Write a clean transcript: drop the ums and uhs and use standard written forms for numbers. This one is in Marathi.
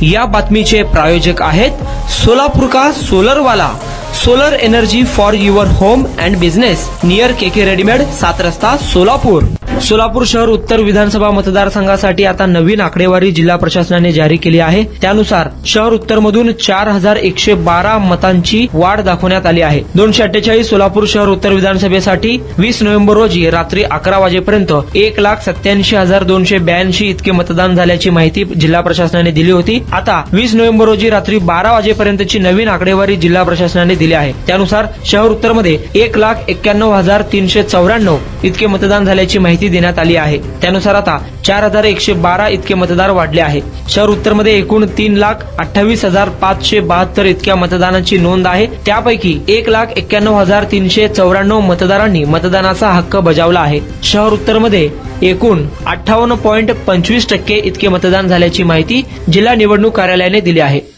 या बातमीचे प्रायोजक आहेत सोलापूर का सोलर वाला, solar energy for your home and business, near KK readymade, 7 रस्ता, सोलापूर। सोलापूर शहर उत्तर विधानसभा मतदारसंघासाठी आता नवीन आकडेवारी जिल्हा प्रशासनाने जारी केली आहे। त्यानुसार शहर उत्तर मधून 4112 मतांची वाढ दाखवण्यात आली आहे। 248 सोलापूर शहर उत्तर विधानसभेसाठी 20 नोव्हेंबर रोजी रात्री 11 वाजेपर्यंत 1,87,282 इतके मतदान झाल्याची माहिती जिल्हा प्रशासनाने दिली होती। आता 20 नोव्हेंबर रोजी रात्री 12 वाजेपर्यंतची नवीन आकडेवारी जिल्हा प्रशासनाने दिली आहे। त्यानुसार शहर उत्तर मध्ये 1,91,394 इतके मतदान झाल्याची माहिती देण्यात आली आहे। त्यानुसार आता 4112 इतके मतदार वाढले आहे। शहर उत्तर मध्ये एकूण 3,28,572 इतक्या मतदानाची नोंद आहे। त्यापैकी 1,91,394 मतदारांनी मतदानाचा हक्क बजावला आहे। शहर उत्तर मध्ये एकूण 58.25% इतके मतदान झाल्याची माहिती जिल्हा निवडणूक कार्यालयाने दिली आहे।